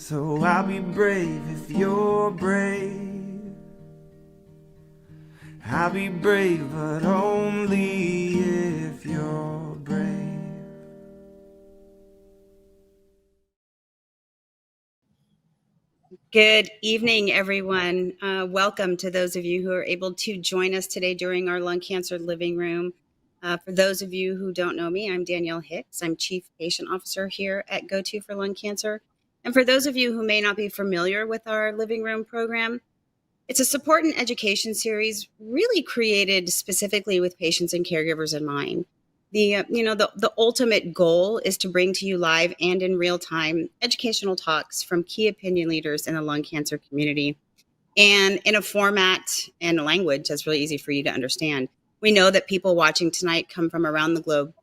So I'll be brave if you're brave. I'll be brave, but only if you're brave. Good evening, everyone. Welcome to those of you who are able to join us today during our Lung Cancer Living Room. For those of you who don't know me, I'm Danielle Hicks. I'm Chief Patient Officer here at Go-To for Lung Cancer. And for those of you who may not be familiar with our Living Room program, it's a support and education series really created specifically with patients and caregivers in mind. The ultimate goal is to bring to you live and in real time educational talks from key opinion leaders in the lung cancer community, and in a format and a language that's really easy for you to understand. We know that people watching tonight come from around the globe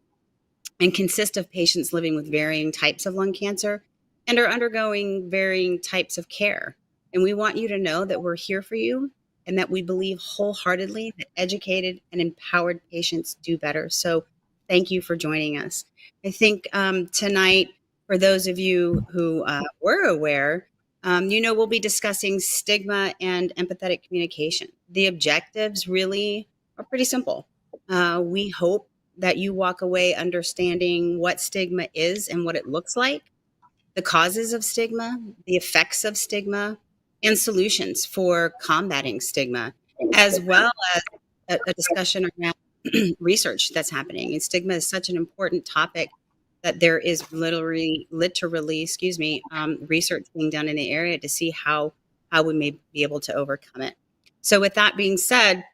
and consist of patients living with varying types of lung cancer and are undergoing varying types of care. And we want you to know that we're here for you and that we believe wholeheartedly that educated and empowered patients do better. So thank you for joining us. I think tonight, for those of you who were aware, we'll be discussing stigma and empathetic communication. The objectives really are pretty simple. We hope that you walk away understanding what stigma is and what it looks like, the causes of stigma, the effects of stigma, and solutions for combating stigma, as well as a discussion around research that's happening. And stigma is such an important topic that there is literally, research being done in the area to see how we may be able to overcome it. So, with that being said,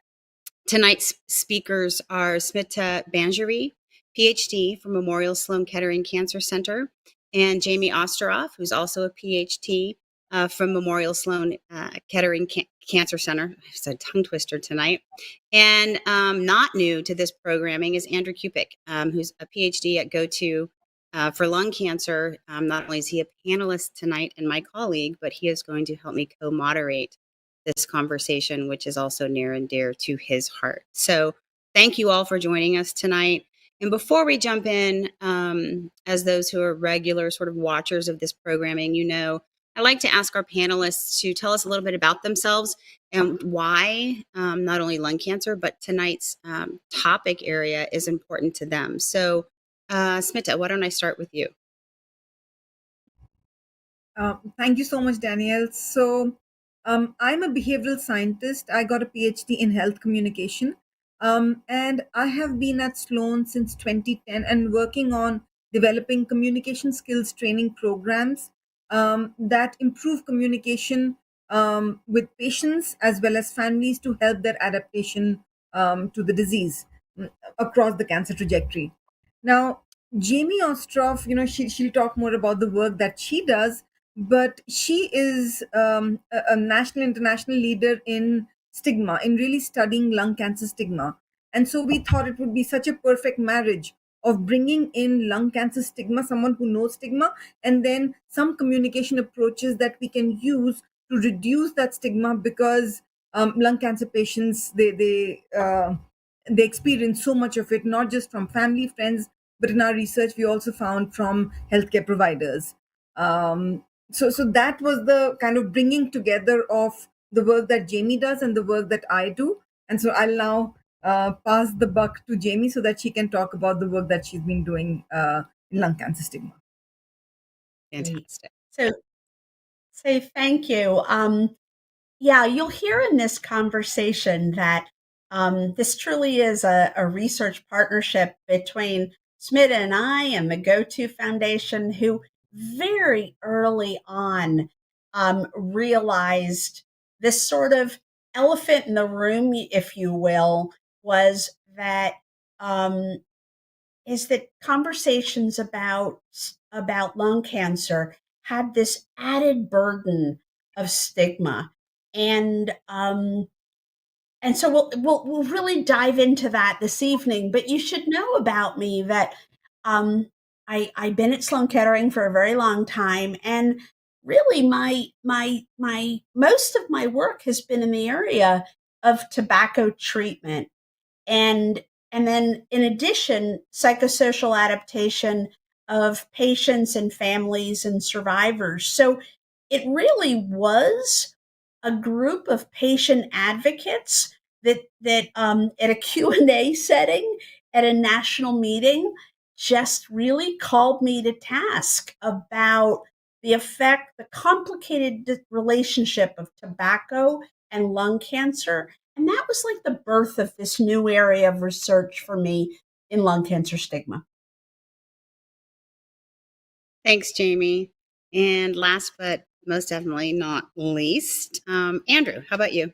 tonight's speakers are Smita Banerjee, PhD from Memorial Sloan Kettering Cancer Center, and Jamie Ostroff, who's also a PhD from Memorial Sloan Kettering Cancer Center. It's a tongue twister tonight. And not new to this programming is Andrew Ciupek, who's a PhD at Go-To for lung cancer. Not only is he a panelist tonight and my colleague, but he is going to help me co-moderate this conversation, which is also near and dear to his heart. So thank you all for joining us tonight. And before we jump in, as those who are regular sort of watchers of this programming, I like to ask our panelists to tell us a little bit about themselves and why not only lung cancer, but tonight's topic area is important to them. So Smita, why don't I start with you? Thank you so much, Danielle. So I'm a behavioral scientist. I got a PhD in health communication. And I have been at Sloan since 2010 and working on developing communication skills training programs that improve communication with patients as well as families to help their adaptation to the disease across the cancer trajectory. Now, Jamie Ostroff, she'll talk more about the work that she does, but she is a national, international leader in stigma, in really studying lung cancer stigma. And so we thought it would be such a perfect marriage of bringing in lung cancer stigma, someone who knows stigma, and then some communication approaches that we can use to reduce that stigma, because lung cancer patients, they experience so much of it, not just from family, friends, but in our research, we also found from healthcare providers. So that was the kind of bringing together of the work that Jamie does and the work that I do. And so I'll now pass the buck to Jamie so that she can talk about the work that she's been doing in lung cancer stigma. Fantastic. So thank you. Yeah, you'll hear in this conversation that this truly is a research partnership between Smita and I and the Go-To Foundation, who very early on realized this sort of elephant in the room, if you will, was that conversations about lung cancer had this added burden of stigma, and so we'll really dive into that this evening. But you should know about me that I've been at Sloan Kettering for a very long time, and really my most of my work has been in the area of tobacco treatment, and then in addition, psychosocial adaptation of patients and families and survivors. So it really was a group of patient advocates that at a Q&A setting at a national meeting just really called me to task about the complicated relationship of tobacco and lung cancer. And that was like the birth of this new area of research for me in lung cancer stigma. Thanks, Jamie. And last but most definitely not least, Andrew, how about you?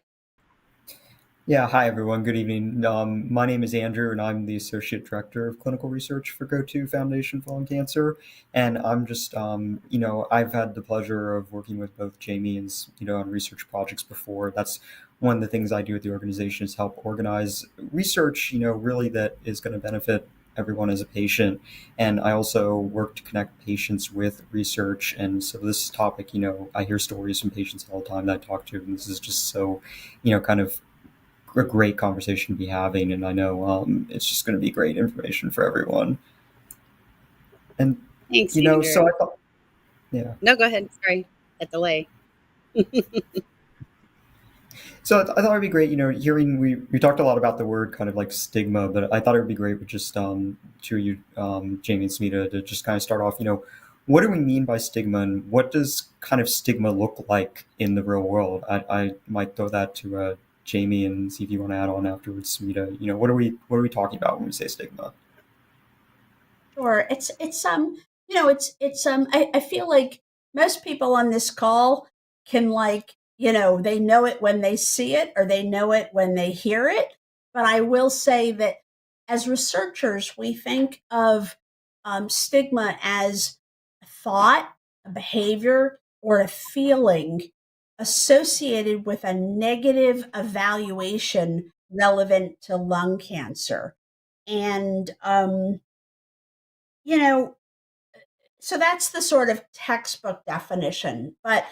Yeah, hi everyone. Good evening. My name is Andrew, and I'm the Associate Director of Clinical Research for GoTo Foundation for Lung Cancer. And I'm just, I've had the pleasure of working with both Jamie and, on research projects before. That's one of the things I do at the organization is help organize research, really that is going to benefit everyone as a patient. And I also work to connect patients with research. And so this topic, I hear stories from patients all the time that I talk to, and this is just so, kind of a great conversation to be having, and I know it's just going to be great information for everyone. And Thanks, Andrew. so I thought, yeah. No, go ahead. Sorry, that delay. So I thought it'd be great, hearing we talked a lot about the word kind of like stigma, but I thought it would be great with just two of you, Jamie and Smita, to just kind of start off. What do we mean by stigma, and what does kind of stigma look like in the real world? I might throw that to Jamie and see if you want to add on afterwards, Smita. What are we talking about when we say stigma? Sure. I feel like most people on this call can they know it when they see it or they know it when they hear it. But I will say that as researchers, we think of stigma as a thought, a behavior, or a feeling associated with a negative evaluation relevant to lung cancer. And, so that's the sort of textbook definition. But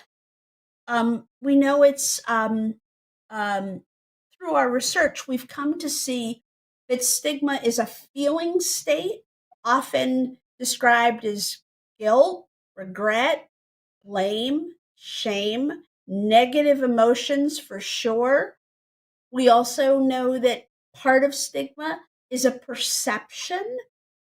we know it's through our research, we've come to see that stigma is a feeling state, often described as guilt, regret, blame, shame, negative emotions for sure. We also know that part of stigma is a perception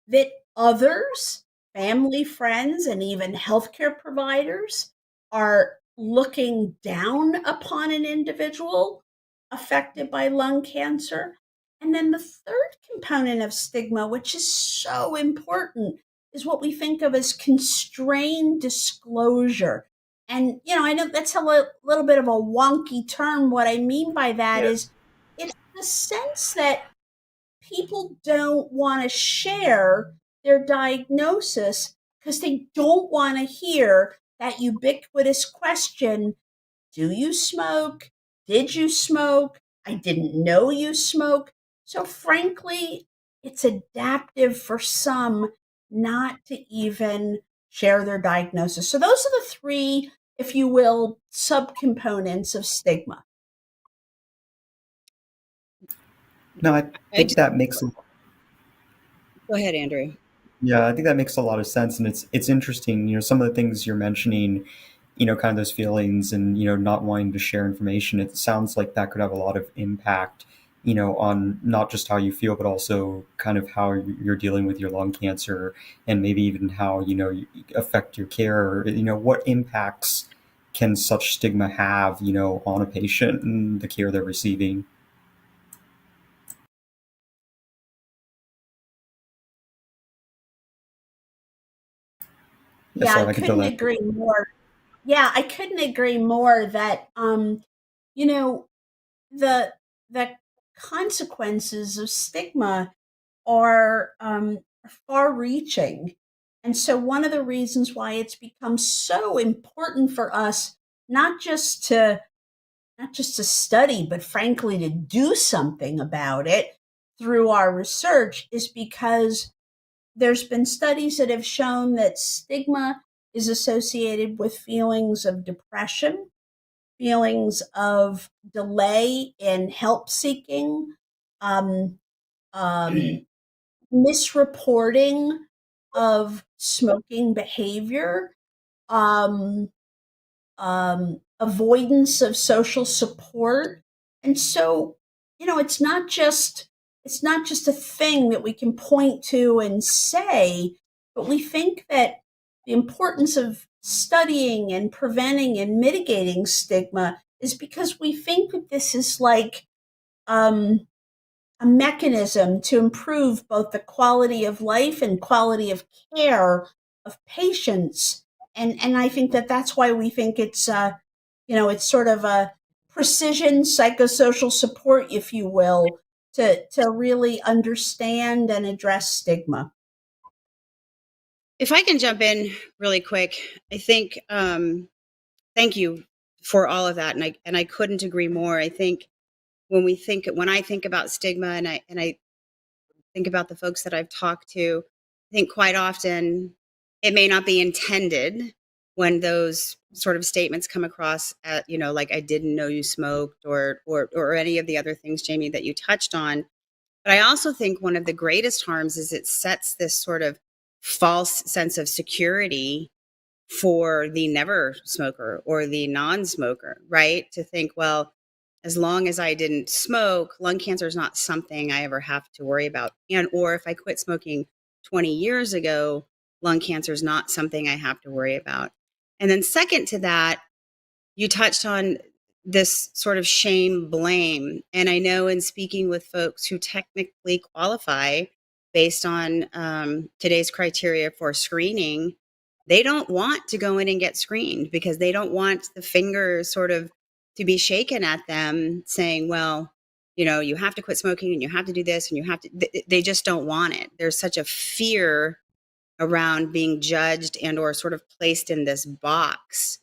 that others, family, friends, and even healthcare providers are looking down upon an individual affected by lung cancer. And then the third component of stigma, which is so important, is what we think of as constrained disclosure. And, I know that's a little bit of a wonky term. What I mean by that is it's the sense that people don't want to share their diagnosis because they don't want to hear that ubiquitous question, do you smoke? Did you smoke? I didn't know you smoke. So frankly, it's adaptive for some not to even share their diagnosis. So those are the three, if you will, subcomponents of stigma. No, I think that makes. Go ahead, Andrew. Yeah, I think that makes a lot of sense, and it's interesting. Some of the things you're mentioning, kind of those feelings, and not wanting to share information. It sounds like that could have a lot of impact, on not just how you feel, but also kind of how you're dealing with your lung cancer, and maybe even how you affect your care. What impacts can such stigma have, on a patient and the care they're receiving? Yeah, I couldn't agree more. Yeah, I couldn't agree more that the consequences of stigma are far reaching. And so one of the reasons why it's become so important for us not just to study, but frankly to do something about it through our research is because there's been studies that have shown that stigma is associated with feelings of depression, feelings of delay in help seeking, um, misreporting of smoking behavior, um, avoidance of social support. And so, it's not just a thing that we can point to and say, but we think that the importance of studying and preventing and mitigating stigma is because we think that this is like a mechanism to improve both the quality of life and quality of care of patients. And I think that that's why we think it's it's sort of a precision psychosocial support, if you will, to really understand and address stigma. If I can jump in really quick, I think thank you for all of that, and I couldn't agree more. I think when I think about stigma, and I think about the folks that I've talked to, I think quite often it may not be intended when those sort of statements come across at, like, I didn't know you smoked, or any of the other things, Jamie, that you touched on. But I also think one of the greatest harms is it sets this sort of false sense of security for the never smoker or the non-smoker, right? To think, well, as long as I didn't smoke, lung cancer is not something I ever have to worry about. Or if I quit smoking 20 years ago, lung cancer is not something I have to worry about. And then second to that, you touched on this sort of shame blame. And I know in speaking with folks who technically qualify based on today's criteria for screening, they don't want to go in and get screened because they don't want the finger sort of to be shaken at them saying, well, you have to quit smoking and you have to do this and you have to, they just don't want it. There's such a fear around being judged and or sort of placed in this box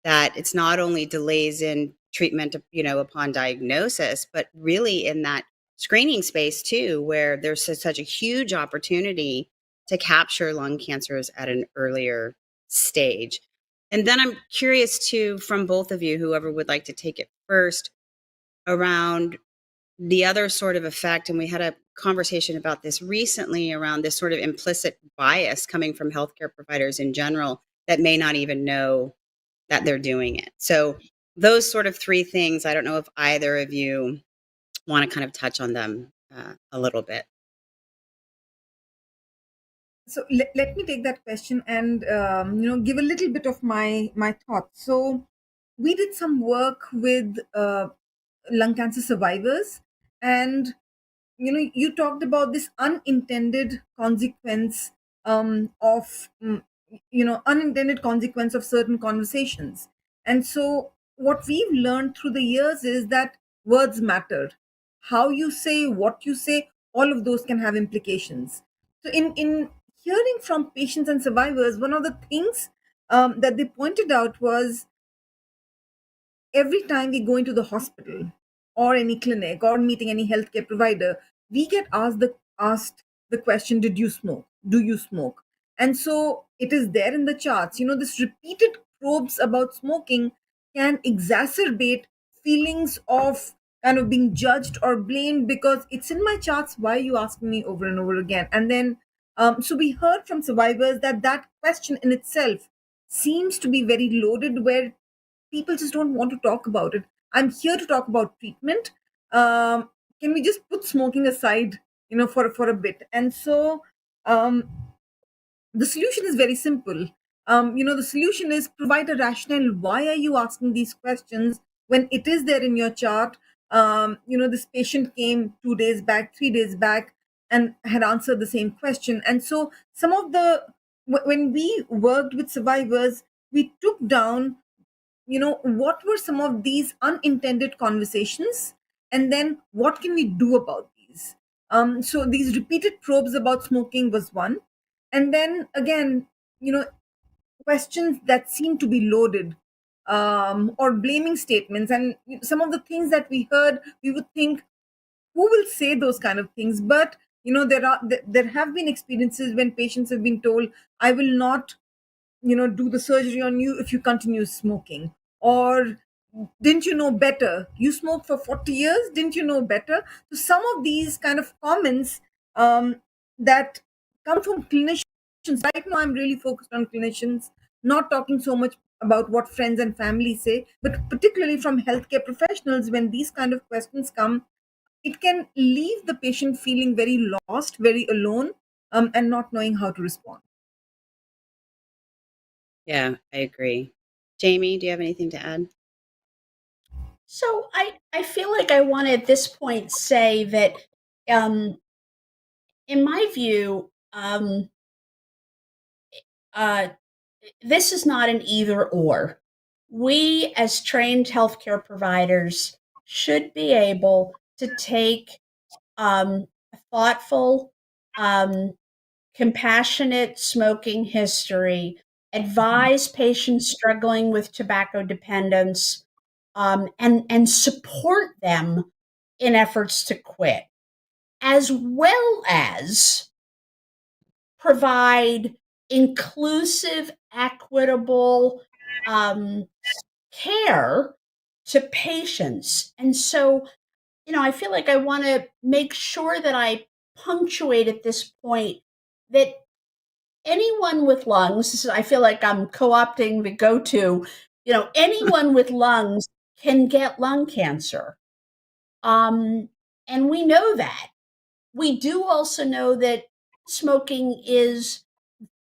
that it's not only delays in treatment, upon diagnosis, but really in that screening space too, where there's such a huge opportunity to capture lung cancers at an earlier stage. And then I'm curious too, from both of you, whoever would like to take it first, around the other sort of effect. And we had a conversation about this recently around this sort of implicit bias coming from healthcare providers in general that may not even know that they're doing it. So those sort of three things, I don't know if either of you want to kind of touch on them a little bit. So let me take that question and give a little bit of my thoughts. So we did some work with lung cancer survivors, and you talked about this unintended consequence of unintended consequence of certain conversations. And so what we've learned through the years is that words matter. How you say, what you say, all of those can have implications. So in hearing from patients and survivors, one of the things that they pointed out was, every time we go into the hospital or any clinic or meeting any healthcare provider, we get asked the question, did you smoke? Do you smoke? And so it is there in the charts. This repeated probes about smoking can exacerbate feelings of kind of being judged or blamed, because it's in my charts. Why are you asking me over and over again? And then, so we heard from survivors that question in itself seems to be very loaded, where people just don't want to talk about it. I'm here to talk about treatment. Can we just put smoking aside, for a bit? And so the solution is very simple. The solution is provide a rationale. Why are you asking these questions when it is there in your chart? This patient came 2 days back, 3 days back, and had answered the same question. And so when we worked with survivors, we took down what were some of these unintended conversations, and then what can we do about these. So these repeated probes about smoking was one, and then again, questions that seem to be loaded, or blaming statements. And some of the things that we heard, we would think, who will say those kind of things? But there have been experiences when patients have been told, I will not do the surgery on you if you continue smoking. Or, didn't you know better? You smoked for 40 years, didn't you know better? So some of these kind of comments that come from clinicians. Right now I'm really focused on clinicians, not talking so much about what friends and family say, but particularly from healthcare professionals, when these kind of questions come, it can leave the patient feeling very lost, very alone, and not knowing how to respond. Yeah, I agree. Jamie, do you have anything to add? So I feel like I want to at this point say that in my view, this is not an either or. We, as trained healthcare providers, should be able to take a thoughtful, compassionate smoking history, advise patients struggling with tobacco dependence, and support them in efforts to quit, as well as provide inclusive, equitable care to patients. And so, I feel like I want to make sure that I punctuate at this point that anyone with lungs, I feel like I'm co-opting the go-to, anyone with lungs can get lung cancer. And we know that. We do also know that smoking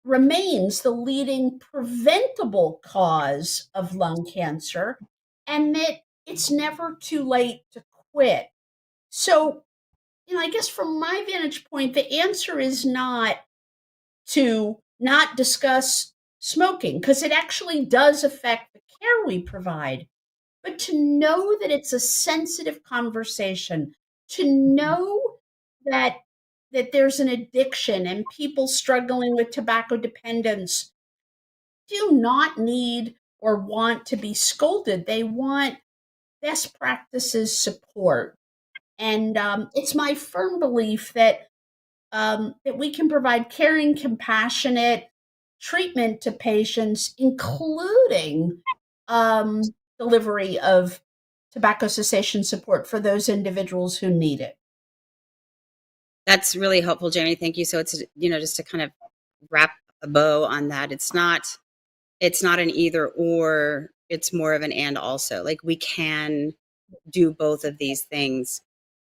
remains the leading preventable cause of lung cancer, and that it's never too late to quit. So, I guess from my vantage point, the answer is not to not discuss smoking, because it actually does affect the care we provide, but to know that it's a sensitive conversation, to know that there's an addiction and people struggling with tobacco dependence do not need or want to be scolded. They want best practices support. And it's my firm belief that that we can provide caring, compassionate treatment to patients, including delivery of tobacco cessation support for those individuals who need it. That's really helpful, Jamie. Thank you. So it's, just to kind of wrap a bow on that, it's not an either or, it's more of an and also. Like, we can do both of these things.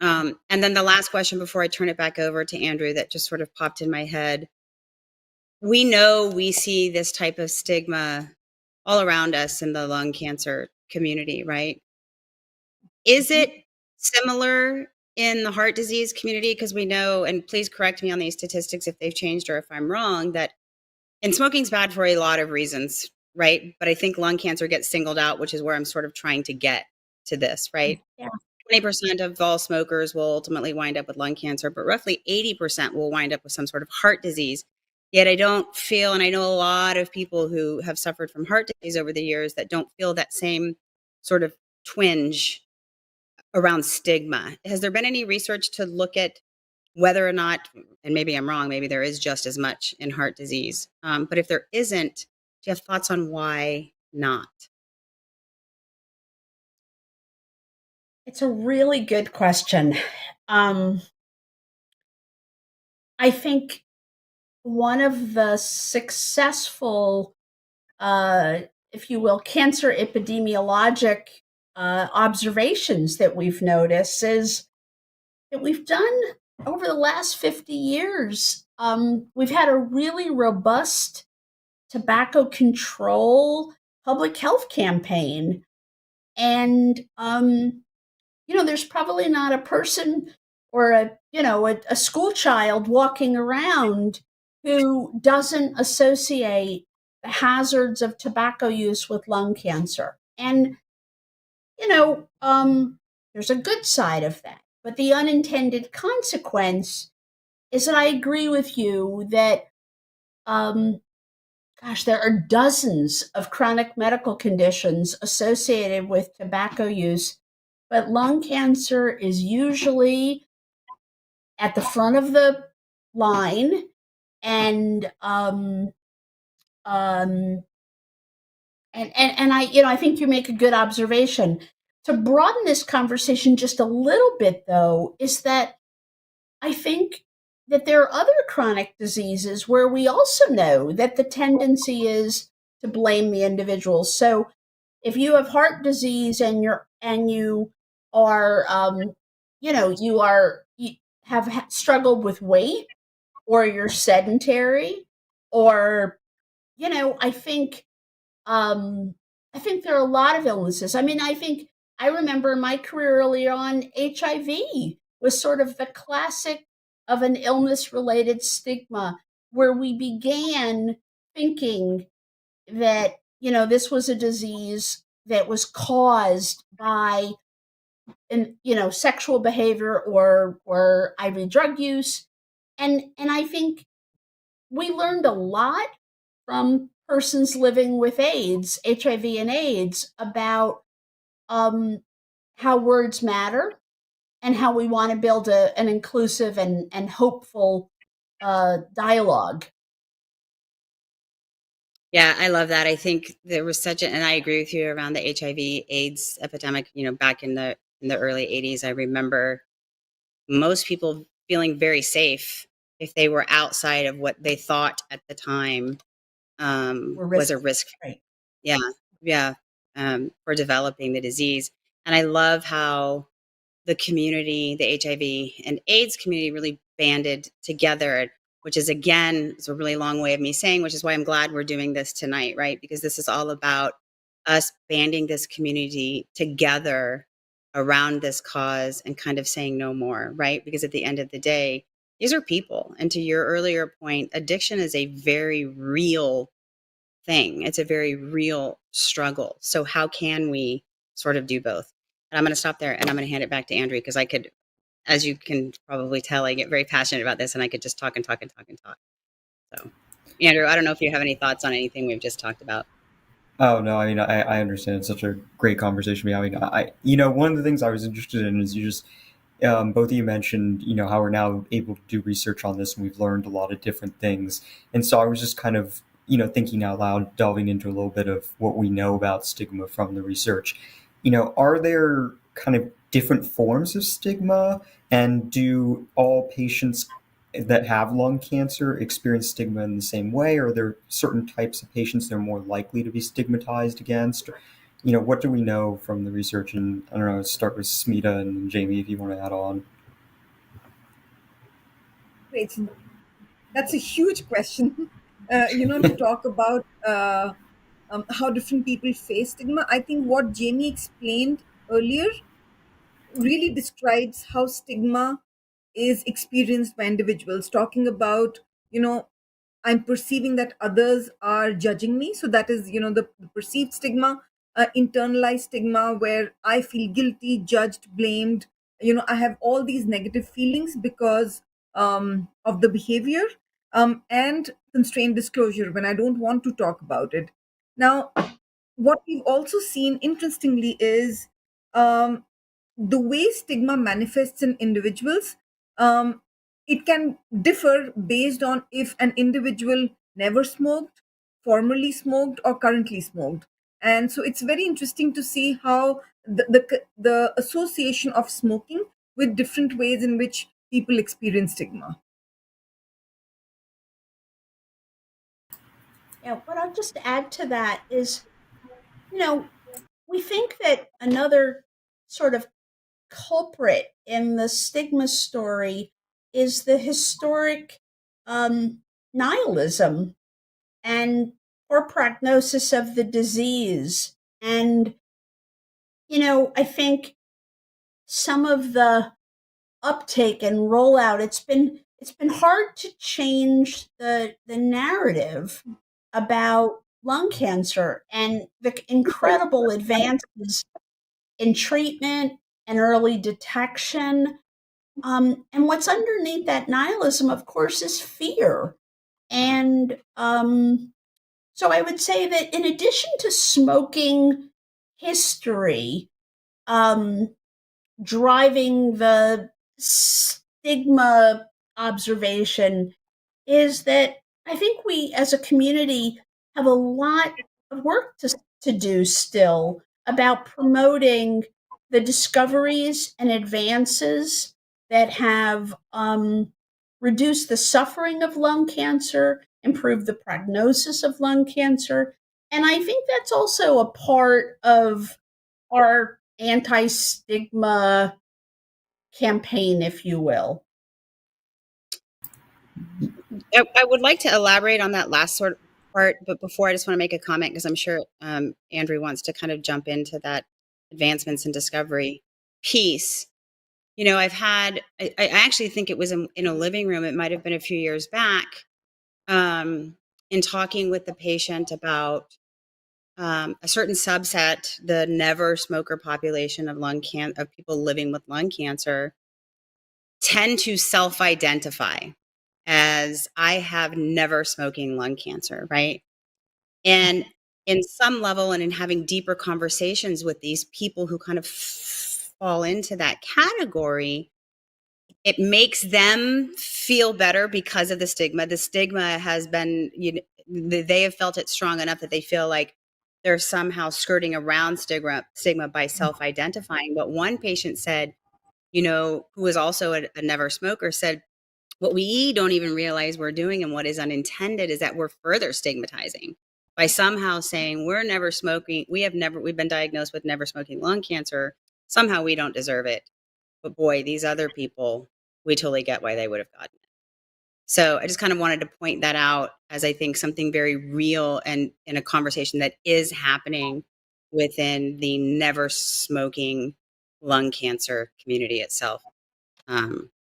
And then the last question before I turn it back over to Andrew that just sort of popped in my head. We know we see this type of stigma all around us in the lung cancer community, right? Is it similar in the heart disease community? Because we know, and please correct me on these statistics if they've changed or if I'm wrong, that and smoking's bad for a lot of reasons, right? But I think lung cancer gets singled out, which is where I'm sort of trying to get to this, right? Yeah. 20% of all smokers will ultimately wind up with lung cancer, but roughly 80% will wind up with some sort of heart disease. Yet I don't feel, and I know a lot of people who have suffered from heart disease over the years that don't feel that same sort of twinge around stigma. Has there been any research to look at whether or not, and maybe I'm wrong, maybe there is just as much in heart disease, but if there isn't, do you have thoughts on why not? It's a really good question. I think one of the successful, if you will, cancer epidemiologic observations that we've noticed is that we've done over the last 50 years. We've had a really robust tobacco control public health campaign. And, there's probably not a person or a school child walking around who doesn't associate the hazards of tobacco use with lung cancer. And, there's a good side of that. But the unintended consequence is that I agree with you that, there are dozens of chronic medical conditions associated with tobacco use, but lung cancer is usually at the front of the line. And I think you make a good observation. To broaden this conversation just a little bit, though, is that I think that there are other chronic diseases where we also know that the tendency is to blame the individuals. So if you have heart disease and you are, you have struggled with weight, or you're sedentary, or, I think there are a lot of illnesses. I mean, I remember in my career early on, HIV was sort of the classic of an illness related stigma, where we began thinking that, this was a disease that was caused by sexual behavior or IV drug use. And I think we learned a lot from persons living with AIDS, HIV and AIDS, about how words matter and how we want to build an inclusive and hopeful dialogue. Yeah, I love that. I think there was and I agree with you around the HIV AIDS epidemic, back in the early 80s. I remember most people feeling very safe if they were outside of what they thought at the time was a risk. Right. Yeah, for developing the disease. And I love how the community, the HIV and AIDS community, really banded together, which is, again, it's a really long way of me saying, which is why I'm glad we're doing this tonight, right? Because this is all about us banding this community together around this cause and kind of saying no more, right? Because at the end of the day, these are people. And to your earlier point, addiction is a very real thing. It's a very real struggle. So how can we sort of do both? And I'm going to stop there and I'm going to hand it back to Andrew, because I could, as you can probably tell, I get very passionate about this and I could just talk and talk and talk and talk. So, Andrew, I don't know if you have any thoughts on anything we've just talked about. Oh, no, I mean, I understand. It's such a great conversation. I mean, one of the things I was interested in is both of you mentioned, how we're now able to do research on this, and we've learned a lot of different things. And so I was just kind of, thinking out loud, delving into a little bit of what we know about stigma from the research. Are there kind of different forms of stigma, and do all patients that have lung cancer experience stigma in the same way, or are there certain types of patients that are more likely to be stigmatized against? What do we know from the research? And I don't know, let's start with Smita and Jamie, if you want to add on. Great. That's a huge question, to talk about how different people face stigma. I think what Jamie explained earlier really describes how stigma is experienced by individuals, talking about, I'm perceiving that others are judging me. So that is, the perceived stigma, internalized stigma, where I feel guilty, judged, blamed. I have all these negative feelings because of the behavior, and constrained disclosure when I don't want to talk about it. Now, what we've also seen, interestingly, is the way stigma manifests in individuals. It can differ based on if an individual never smoked, formerly smoked, or currently smoked. And so it's very interesting to see how the association of smoking with different ways in which people experience stigma. Yeah, what I'll just add to that is, we think that another sort of culprit in the stigma story is the historic nihilism and poor prognosis of the disease. And, I think some of the uptake and rollout, it's been hard to change the narrative about lung cancer and the incredible advances in treatment and early detection. And what's underneath that nihilism, of course, is fear. And so I would say that in addition to smoking history driving the stigma observation, is that I think we as a community have a lot of work to do still about promoting the discoveries and advances that have reduced the suffering of lung cancer, improved the prognosis of lung cancer, And I think that's also a part of our anti-stigma campaign, if you will. I would like to elaborate on that last sort of part, but before I just want to make a comment because I'm sure Andrew wants to kind of jump into that advancements and discovery piece. You know, I actually think it was in a living room. It might have been a few years back, in talking with the patient about a certain subset, the never smoker population of of people living with lung cancer, tend to self-identify as I have never smoking lung cancer, right? And in some level, and in having deeper conversations with these people who kind of fall into that category, it makes them feel better because of the stigma. The stigma has been, they have felt it strong enough that they feel like they're somehow skirting around stigma by self-identifying. But one patient said, who was also a never smoker, said, what we don't even realize we're doing and what is unintended is that we're further stigmatizing by somehow saying we're never smoking. We've been diagnosed with never smoking lung cancer. Somehow we don't deserve it. But boy, these other people, we totally get why they would have gotten it. So I just kind of wanted to point that out as I think something very real and in a conversation that is happening within the never smoking lung cancer community itself.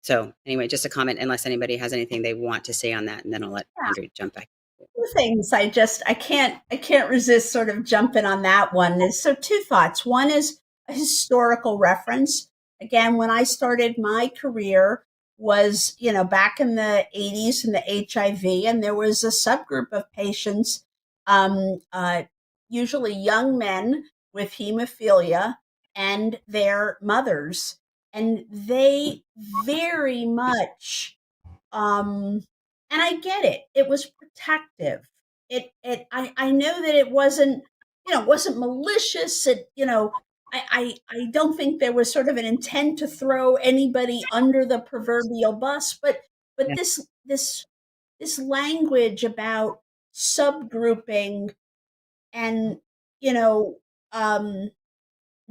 So anyway, just a comment, unless anybody has anything they want to say on that, and then I'll let Andrew jump back. Two things I can't resist sort of jumping on that one. So two thoughts. One is a historical reference. Again, when I started my career was, back in the 80s in the HIV, and there was a subgroup of patients, usually young men with hemophilia and their mothers. And they very much, and I get it. It was protective. I know that it wasn't, it wasn't malicious. I don't think there was sort of an intent to throw anybody under the proverbial bus, but Yeah. this language about subgrouping and,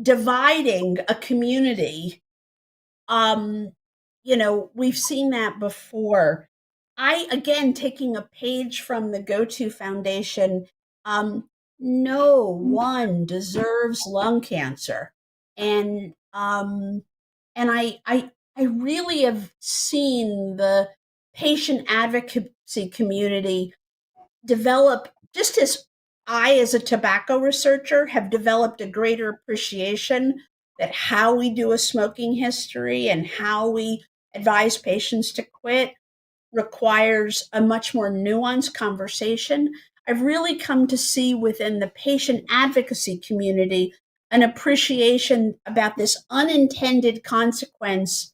dividing a community, we've seen that before. Again, taking a page from the Go-To Foundation, no one deserves lung cancer. And I really have seen the patient advocacy community develop, just as I, as a tobacco researcher, have developed a greater appreciation that how we do a smoking history and how we advise patients to quit requires a much more nuanced conversation. I've really come to see within the patient advocacy community an appreciation about this unintended consequence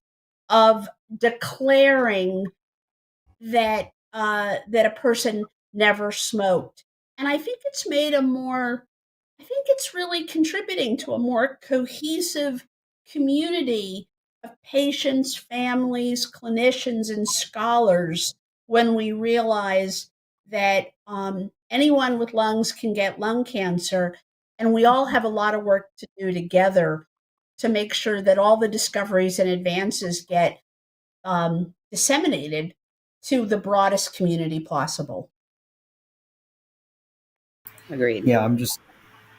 of declaring that that a person never smoked. And I think it's made I think it's really contributing to a more cohesive community of patients, families, clinicians, and scholars when we realize that anyone with lungs can get lung cancer, and we all have a lot of work to do together to make sure that all the discoveries and advances get disseminated to the broadest community possible. Agreed. Yeah, I'm just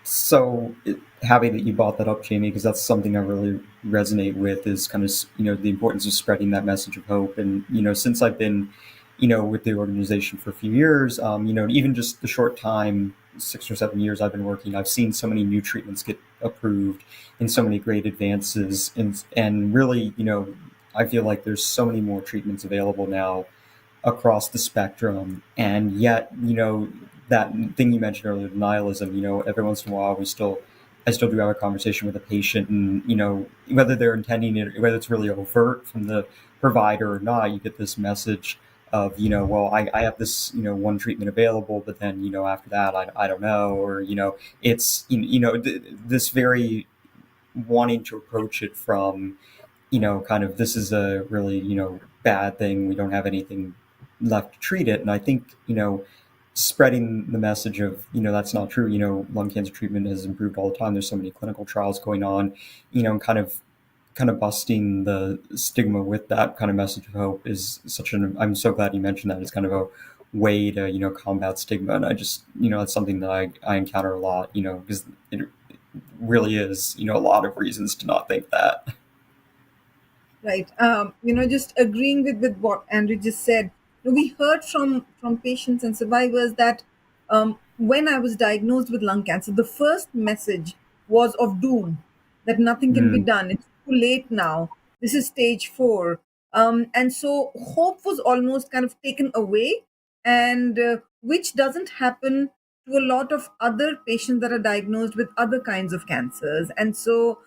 so happy that you brought that up, Jamie, because that's something I really resonate with is kind of, the importance of spreading that message of hope. And, since I've been, with the organization for a few years, even just the short time, 6 or 7 years I've been working, I've seen so many new treatments get approved and so many great advances. And really, I feel like there's so many more treatments available now across the spectrum. And yet, that thing you mentioned earlier, nihilism, every once in a while I still do have a conversation with a patient, and, whether they're intending it, whether it's really overt from the provider or not, you get this message of, well, I have this, one treatment available, but then, after that, I don't know, or, it's, this very wanting to approach it from, kind of, this is a really, bad thing. We don't have anything left to treat it. And I think, spreading the message of, that's not true. Lung cancer treatment has improved all the time. There's so many clinical trials going on, kind of busting the stigma with that kind of message of hope is I'm so glad you mentioned that. It's kind of a way to, combat stigma. And I just, it's something that I encounter a lot, because it really is, a lot of reasons to not think that. Right. Just agreeing with what Andrew just said. We heard from patients and survivors that when I was diagnosed with lung cancer, the first message was of doom, that nothing can be done. It's too late now. This is stage 4. And so hope was almost kind of taken away, and which doesn't happen to a lot of other patients that are diagnosed with other kinds of cancers. And so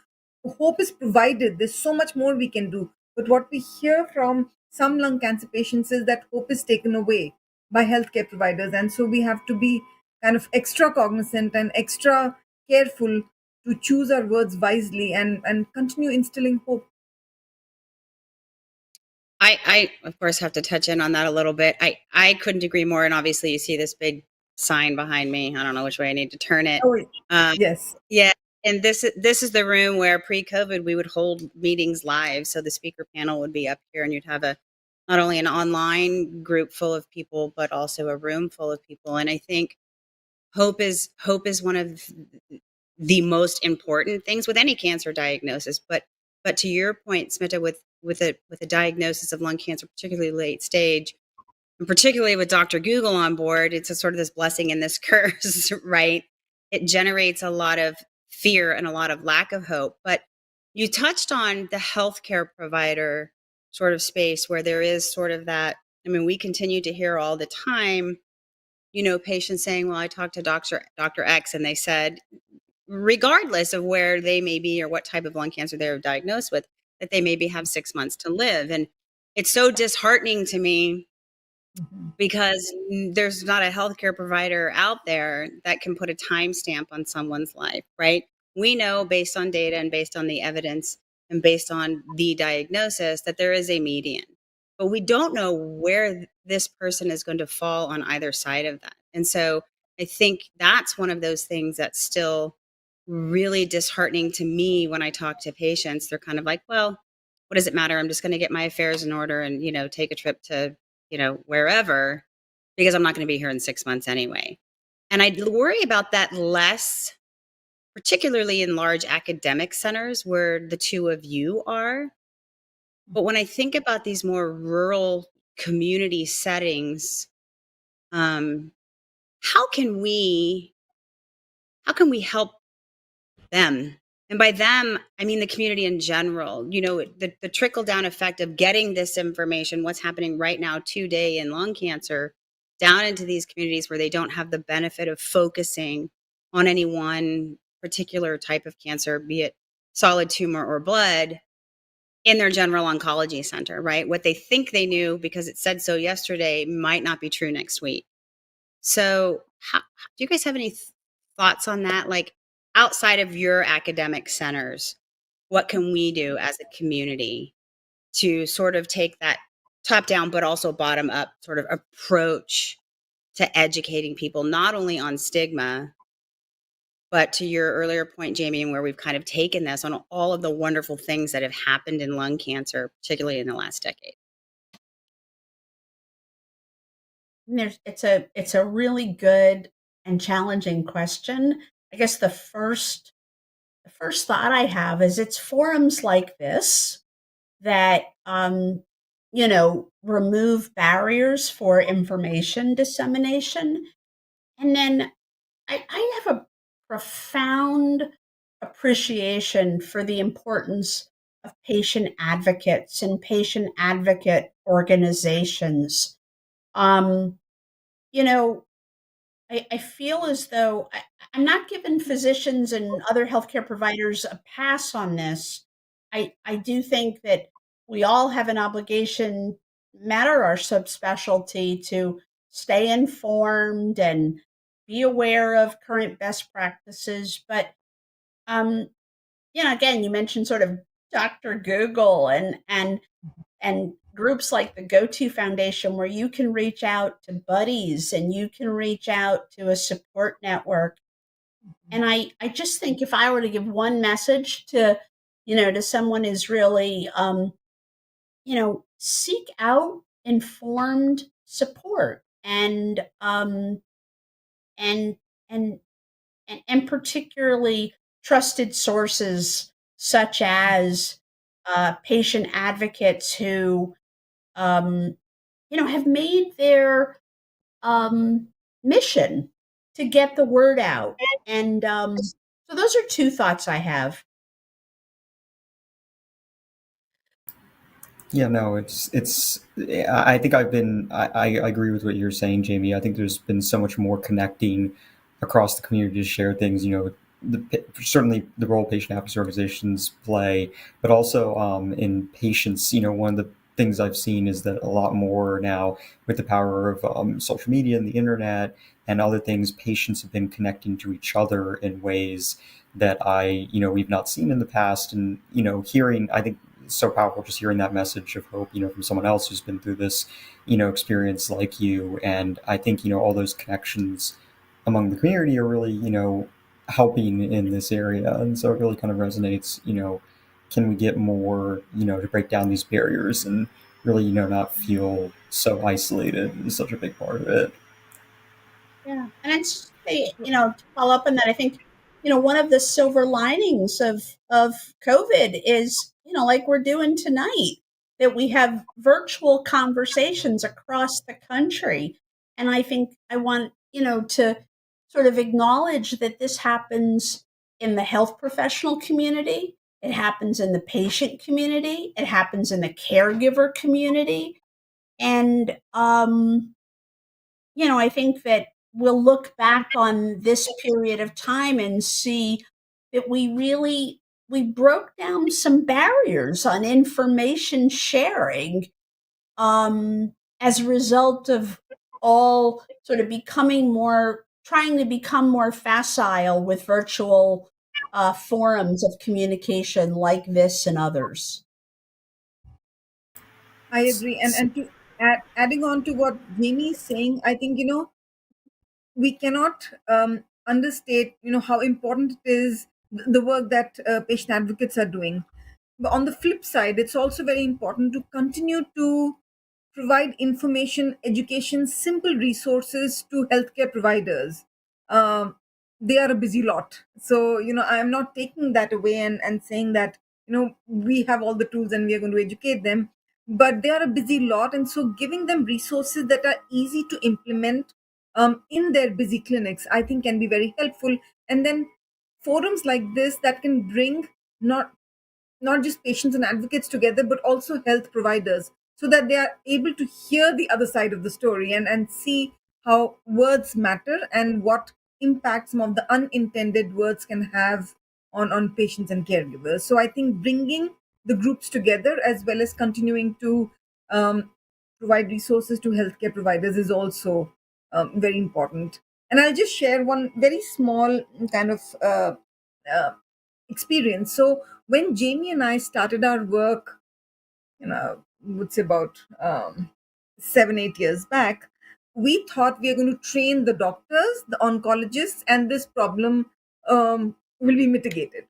hope is provided. There's so much more we can do. But what we hear from some lung cancer patients is that hope is taken away by healthcare providers. And so we have to be kind of extra cognizant and extra careful to choose our words wisely and continue instilling hope. I of course have to touch in on that a little bit. I couldn't agree more. And obviously you see this big sign behind me. I don't know which way I need to turn it. Oh, yes. Yeah. And this is the room where pre-COVID we would hold meetings live. So the speaker panel would be up here, and you'd have not only an online group full of people, but also a room full of people. And I think hope is one of the most important things with any cancer diagnosis. But to your point, Smita, with a diagnosis of lung cancer, particularly late stage, and particularly with Dr. Google on board, it's a sort of this blessing and this curse, right? It generates a lot of fear and a lot of lack of hope. But you touched on the healthcare provider sort of space where there is sort of that. I mean, we continue to hear all the time, patients saying, well, I talked to Dr. X and they said, regardless of where they may be or what type of lung cancer they're diagnosed with, that they maybe have 6 months to live. And it's so disheartening to me because there's not a healthcare provider out there that can put a timestamp on someone's life, right? We know based on data and based on the evidence and based on the diagnosis that there is a median, but we don't know where this person is going to fall on either side of that. And so I think that's one of those things that's still really disheartening to me when I talk to patients. They're kind of like, well, what does it matter? I'm just going to get my affairs in order and, take a trip to, wherever, because I'm not going to be here in 6 months anyway. And I worry about that less, particularly in large academic centers where the two of you are. But when I think about these more rural community settings, how can we help them? And by them, I mean the community in general. The trickle down effect of getting this information, what's happening right now today in lung cancer, down into these communities where they don't have the benefit of focusing on any one particular type of cancer, be it solid tumor or blood, in their general oncology center, right? What they think they knew because it said so yesterday might not be true next week. So do you guys have any thoughts on that? Like, outside of your academic centers, what can we do as a community to sort of take that top down, but also bottom up sort of approach to educating people, not only on stigma, but to your earlier point, Jamie, and where we've kind of taken this on all of the wonderful things that have happened in lung cancer, particularly in the last decade? It's a really good and challenging question. I guess the first thought I have is it's forums like this that remove barriers for information dissemination. And then I have a profound appreciation for the importance of patient advocates and patient advocate organizations. You know, I feel as though I'm not giving physicians and other healthcare providers a pass on this. I do think that we all have an obligation, matter our subspecialty, to stay informed and be aware of current best practices. But again, you mentioned sort of Dr. Google and groups like the Go-To Foundation, where you can reach out to buddies and you can reach out to a support network. And I just think if I were to give one message to, to someone is really, seek out informed support and and and and particularly trusted sources such as patient advocates who have made their mission to get the word out. And so those are two thoughts I have. Yeah, no, I think I agree with what you're saying, Jamie. I think there's been so much more connecting across the community to share things, certainly the role patient advocacy organizations play, but also in patients, one of the things I've seen is that a lot more now with the power of social media and the internet and other things, patients have been connecting to each other in ways that we've not seen in the past. And, hearing, I think, so powerful just hearing that message of hope, from someone else who's been through this, experience like you. And I think, all those connections among the community are really, helping in this area. And so it really kind of resonates, can we get more, to break down these barriers and really, not feel so isolated is such a big part of it. Yeah. And I'd say, to follow up on that, I think, one of the silver linings of COVID is, like we're doing tonight, that we have virtual conversations across the country. And I think I want, to sort of acknowledge that this happens in the health professional community. It happens in the patient community. It happens in the caregiver community. And, I think that we'll look back on this period of time and see that we broke down some barriers on information sharing as a result of all sort of trying to become more facile with virtual forums of communication like this and others. I agree. And to adding on to what Jamie is saying, I think, we cannot understate, how important it is the work that patient advocates are doing. But on the flip side, it's also very important to continue to provide information, education, simple resources to healthcare providers. Um, they are a busy lot. So, I am not taking that away and saying that, we have all the tools and we are going to educate them, but they are a busy lot. And so giving them resources that are easy to implement in their busy clinics, I think can be very helpful. And then forums like this that can bring not just patients and advocates together, but also health providers, so that they are able to hear the other side of the story and see how words matter and what impact some of the unintended words can have on patients and caregivers. So I think bringing the groups together as well as continuing to provide resources to healthcare providers is also very important. And I'll just share one very small kind of uh, experience. So when Jamie and I started our work, would say about 7-8 years back, we thought we are going to train the doctors, the oncologists, and this problem will be mitigated.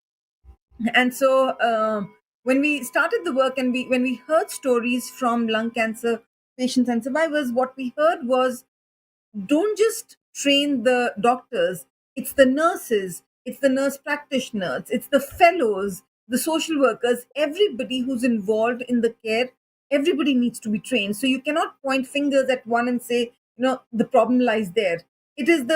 And so when we started the work and when we heard stories from lung cancer patients and survivors, what we heard was, don't just train the doctors, it's the nurses, it's the nurse practitioners, it's the fellows, the social workers, everybody who's involved in the care, everybody needs to be trained. So you cannot point fingers at one and say, the problem lies there. It is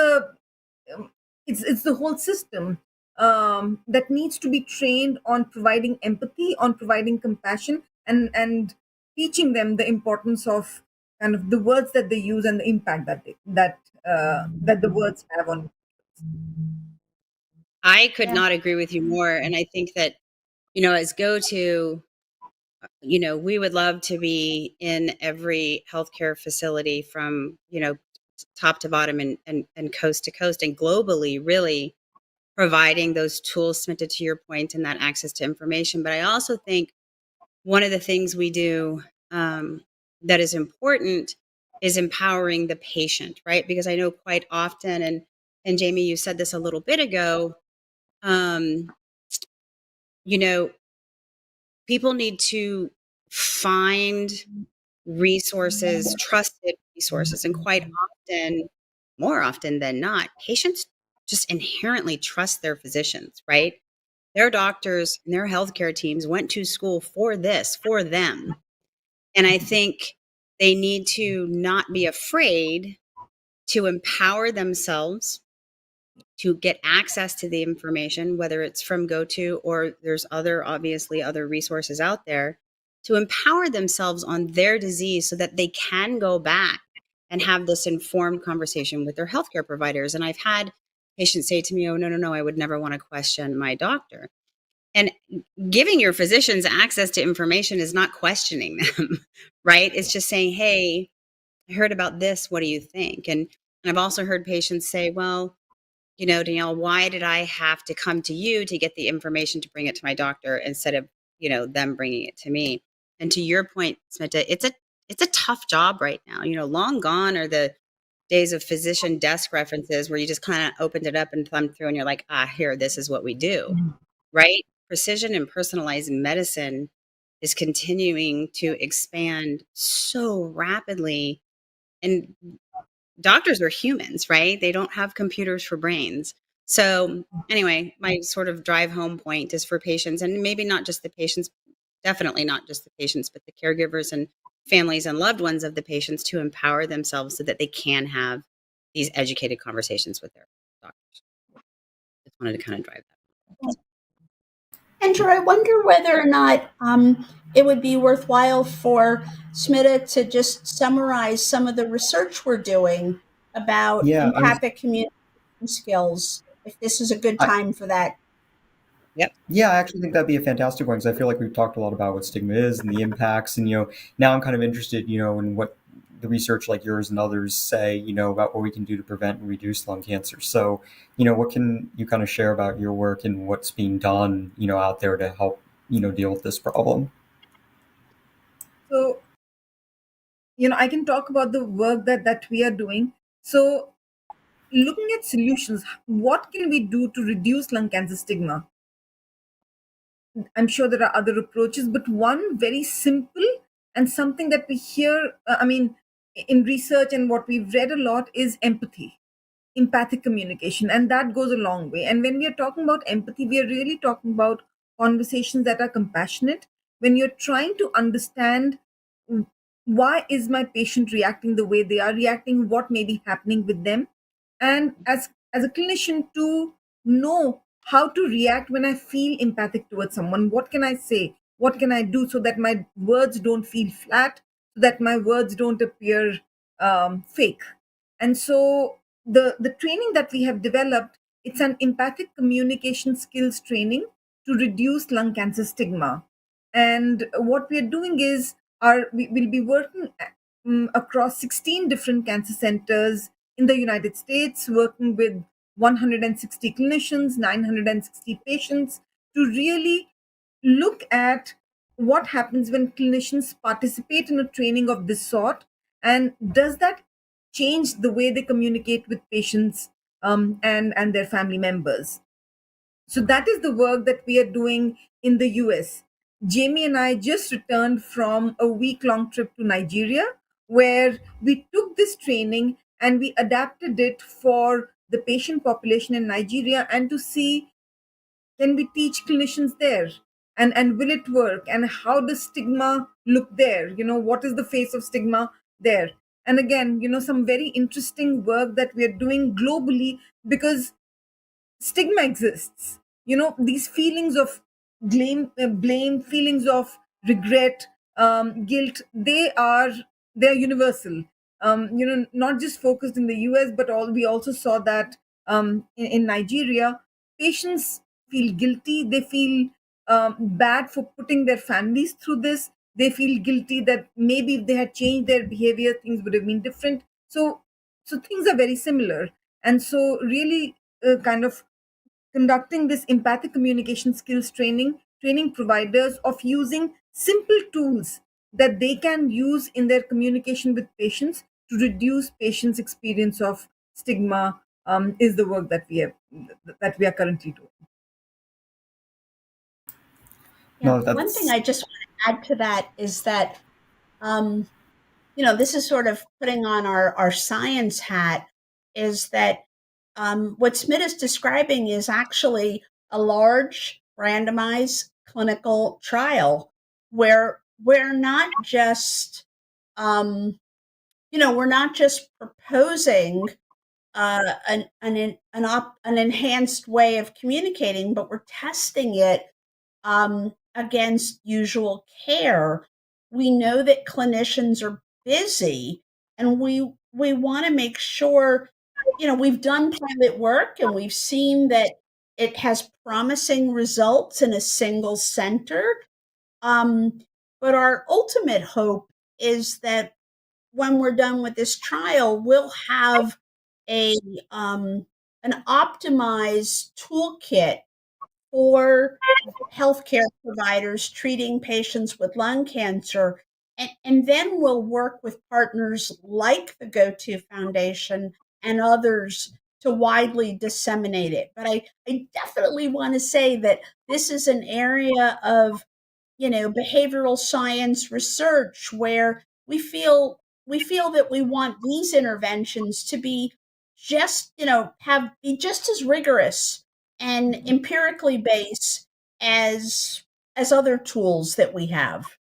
it's the whole system that needs to be trained on providing empathy, on providing compassion, and teaching them the importance of kind of the words that they use and the impact that the words have on. I could not agree with you more. And I think that, as Go-To, we would love to be in every healthcare facility from, top to bottom and coast to coast and globally, really providing those tools, Smita, to your point, and that access to information. But I also think one of the things we do that is important is empowering the patient, right? Because I know quite often, and Jamie, you said this a little bit ago, you know, people need to find resources, trusted resources, and quite often, more often than not, patients just inherently trust their physicians, right? Their doctors and their healthcare teams went to school for this, for them. And I think they need to not be afraid to empower themselves to get access to the information, whether it's from GoTo or there's obviously other resources out there, to empower themselves on their disease so that they can go back and have this informed conversation with their healthcare providers. And I've had patients say to me, oh, no, I would never want to question my doctor. And giving your physicians access to information is not questioning them, right? It's just saying, hey, I heard about this. What do you think? And I've also heard patients say, well, Danielle, why did I have to come to you to get the information to bring it to my doctor instead of, them bringing it to me? And to your point, Smita, it's a tough job right now. Long gone are the days of physician desk references where you just kind of opened it up and thumbed through and you're like, here, this is what we do, right? Precision and personalized medicine is continuing to expand so rapidly. And doctors are humans, right? They don't have computers for brains. So anyway, my sort of drive home point is for patients, and maybe not just the patients, definitely not just the patients, but the caregivers and families and loved ones of the patients, to empower themselves so that they can have these educated conversations with their doctors. Just wanted to kind of drive that. Andrew, I wonder whether or not it would be worthwhile for Smita to just summarize some of the research we're doing about empathic communication skills, if this is a good time for that. Yep. Yeah, I actually think that'd be a fantastic one, because I feel like we've talked a lot about what stigma is and the impacts, and now I'm kind of interested, in what the research like yours and others say, about what we can do to prevent and reduce lung cancer. So, what can you kind of share about your work and what's being done, out there to help, deal with this problem? So, I can talk about the work that we are doing. So, looking at solutions, what can we do to reduce lung cancer stigma? I'm sure there are other approaches, but one very simple and something that we hear, in research and what we've read a lot is empathy, empathic communication, and that goes a long way. And when we are talking about empathy, we are really talking about conversations that are compassionate. When you're trying to understand why is my patient reacting the way they are reacting, what may be happening with them, and as a clinician to know how to react when I feel empathic towards someone. What can I say? What can I do so that my words don't feel flat, so that my words don't appear fake? And so the training that we have developed, it's an empathic communication skills training to reduce lung cancer stigma. And what we are doing is we will be working across 16 different cancer centers in the United States, working with 160 clinicians, 960 patients, to really look at what happens when clinicians participate in a training of this sort, and does that change the way they communicate with patients and their family members. So that is the work that we are doing in the US. Jamie and I just returned from a week-long trip to Nigeria, where we took this training and we adapted it for the patient population in Nigeria, and to see, can we teach clinicians there, and will it work, and how does stigma look there, what is the face of stigma there. And again, some very interesting work that we are doing globally, because stigma exists. These feelings of blame, feelings of regret, guilt, they are universal. Not just focused in the US, but we also saw that in Nigeria, patients feel guilty. They feel bad for putting their families through this. They feel guilty that maybe if they had changed their behavior, things would have been different. So things are very similar. And so really kind of conducting this empathic communication skills training providers of using simple tools that they can use in their communication with patients to reduce patients' experience of stigma is the work that we are currently doing. Yeah. No, One thing that's I just want to add to that is that, this is sort of putting on our science hat, is that what Smith is describing is actually a large randomized clinical trial where we're not just, we're not just proposing an enhanced way of communicating, but we're testing it against usual care. We know that clinicians are busy, and we want to make sure, we've done pilot work and we've seen that it has promising results in a single center. But our ultimate hope is that when we're done with this trial, we'll have a an optimized toolkit for healthcare providers treating patients with lung cancer. And then we'll work with partners like the GoTo Foundation and others to widely disseminate it. But I definitely want to say that this is an area of, behavioral science research where we feel that we want these interventions to be just, be just as rigorous and empirically based as other tools that we have.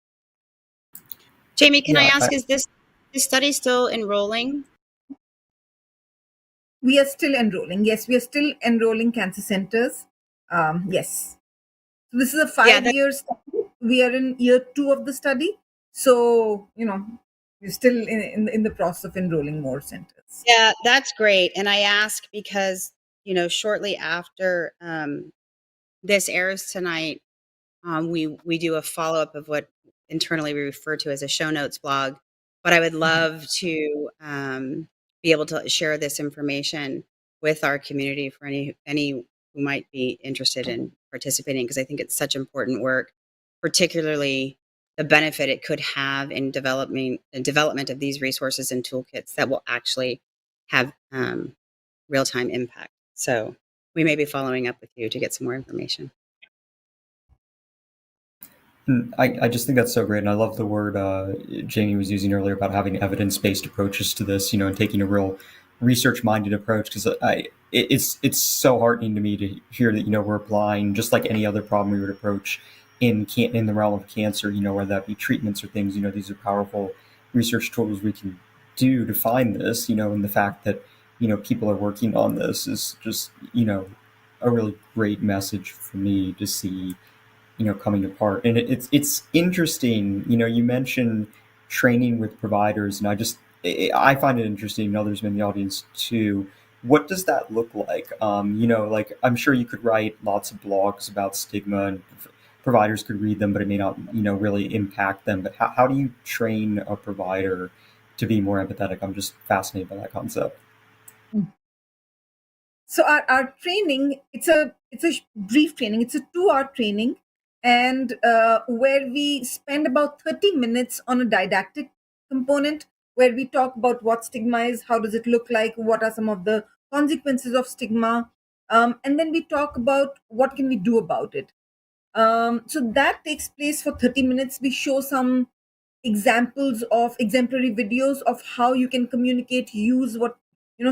Jamie, can I yeah. ask, is this study still enrolling? We are still enrolling. Yes, we are still enrolling cancer centers. Yes. So this is a 5-year study. We are in year 2 of the study. So, we're still in the process of enrolling more centers. Yeah, that's great. And I ask because, shortly after this airs tonight, we do a follow-up of what internally we refer to as a show notes blog. But I would love to be able to share this information with our community for any who might be interested in participating, because I think it's such important work, particularly the benefit it could have in development of these resources and toolkits that will actually have real-time impact. So we may be following up with you to get some more information. I just think that's so great, and I love the word Jamie was using earlier about having evidence-based approaches to this, and taking a real research-minded approach. Because it's so heartening to me to hear that we're applying just like any other problem we would approach in the realm of cancer, whether that be treatments or things. These are powerful research tools we can do to find this. And the fact that people are working on this is just a really great message for me to see coming apart. And it's interesting. You mentioned training with providers, and I find it interesting, and others in the audience too. What does that look like? Like, I'm sure you could write lots of blogs about stigma, and providers could read them, but it may not really impact them. But how do you train a provider to be more empathetic? I'm just fascinated by that concept. So our training, it's a brief training. It's a 2-hour training, and where we spend about 30 minutes on a didactic component, where we talk about what stigma is, how does it look like, what are some of the consequences of stigma, and then we talk about what can we do about it. So that takes place for 30 minutes. We show some examples of exemplary videos of how you can communicate, use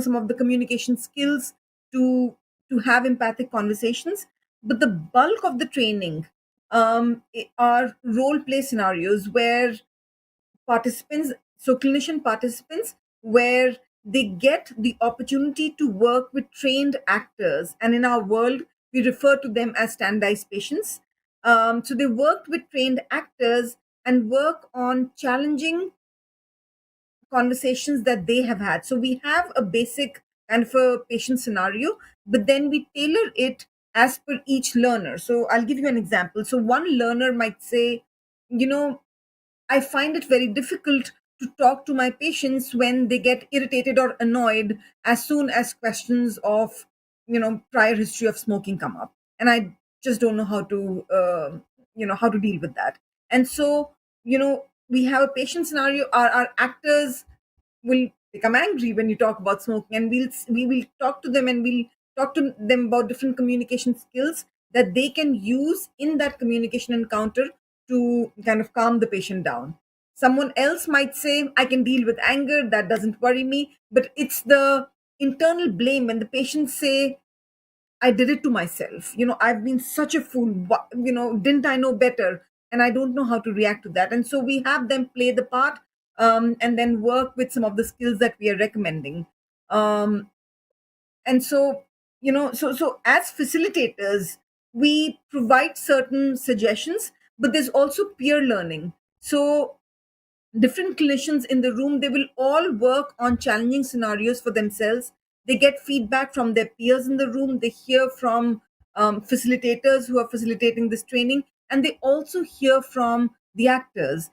some of the communication skills to have empathic conversations. But the bulk of the training are role play scenarios where clinician participants, where they get the opportunity to work with trained actors, and in our world we refer to them as standardized patients. So they worked with trained actors and work on challenging conversations that they have had. So we have a basic kind of a patient scenario, but then we tailor it as per each learner. So I'll give you an example. So one learner might say, I find it very difficult to talk to my patients when they get irritated or annoyed as soon as questions of, prior history of smoking come up. And I just don't know how to, how to deal with that. And so, we have a patient scenario, our actors will become angry when you talk about smoking, and we will talk to them, and we'll talk to them about different communication skills that they can use in that communication encounter to kind of calm the patient down. Someone else might say, I can deal with anger, that doesn't worry me. But it's the internal blame when the patients say, I did it to myself. I've been such a fool. Didn't I know better? And I don't know how to react to that. And so we have them play the part, and then work with some of the skills that we are recommending. Um, and so, so as facilitators, we provide certain suggestions, but there's also peer learning. So different clinicians in the room, they will all work on challenging scenarios for themselves. They get feedback from their peers in the room. They hear from facilitators who are facilitating this training, and they also hear from the actors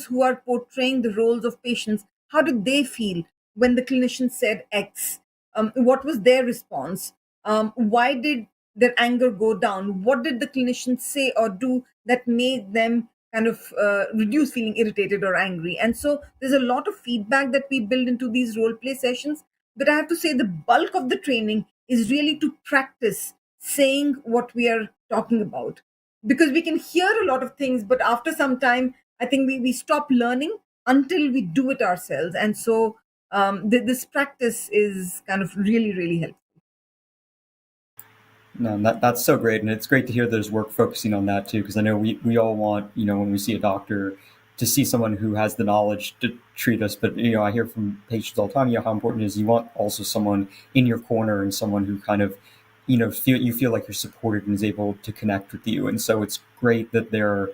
who are portraying the roles of patients. How did they feel when the clinician said X? What was their response? Why did their anger go down? What did the clinician say or do that made them kind of reduce feeling irritated or angry? And so there's a lot of feedback that we build into these role play sessions. But I have to say, the bulk of the training is really to practice saying what we are talking about, because we can hear a lot of things, but after some time, I think we stop learning until we do it ourselves. And so this practice is kind of really, really helpful. No, that's so great, and it's great to hear there's work focusing on that too, because I know we all want, when we see a doctor, to see someone who has the knowledge to treat us. But I hear from patients all the time, how important it is. You want also someone in your corner, and someone who kind of, feel like you're supported and is able to connect with you. And so it's great that there,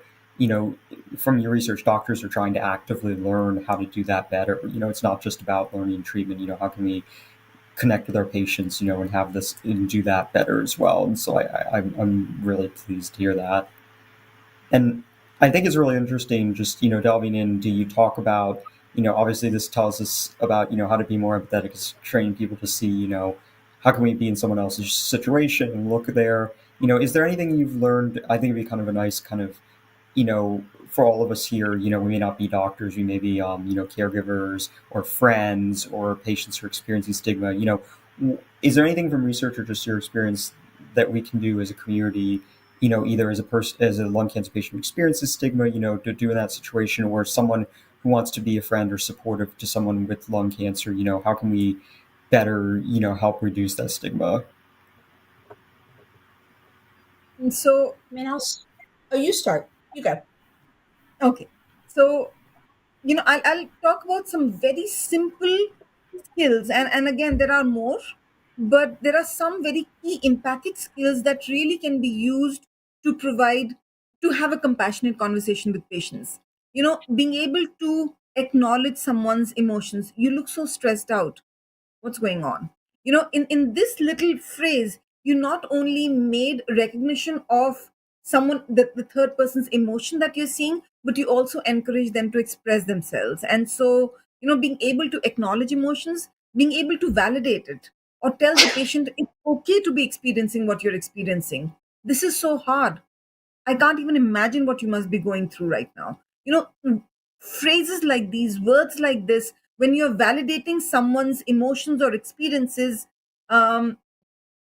from your research, doctors are trying to actively learn how to do that better. It's not just about learning treatment. How can we connect with our patients, and have this and do that better as well. And so I'm really pleased to hear that. And I think it's really interesting just, delving in. Do you talk about, obviously this tells us about, how to be more empathetic, it's training people to see, how can we be in someone else's situation and look there, is there anything you've learned? I think it'd be kind of a nice kind of, for all of us here, we may not be doctors, we may be, caregivers or friends or patients who are experiencing stigma. Is there anything from research or just your experience that we can do as a community, either as a person, as a lung cancer patient who experiences stigma, to do in that situation, or someone who wants to be a friend or supportive to someone with lung cancer, how can we better, help reduce that stigma? And so, I mean, you start. You go. okay. So, I'll talk about some very simple skills. And again, there are more, but there are some very key empathic skills that really can be used to have a compassionate conversation with patients. Being able to acknowledge someone's emotions. You look so stressed out. What's going on? In this little phrase, you not only made recognition of the third person's emotion that you're seeing, but you also encourage them to express themselves. And so, being able to acknowledge emotions, being able to validate it, or tell the patient it's okay to be experiencing what you're experiencing. This is so hard. I can't even imagine what you must be going through right now. Phrases like these, words like this, when you're validating someone's emotions or experiences, um,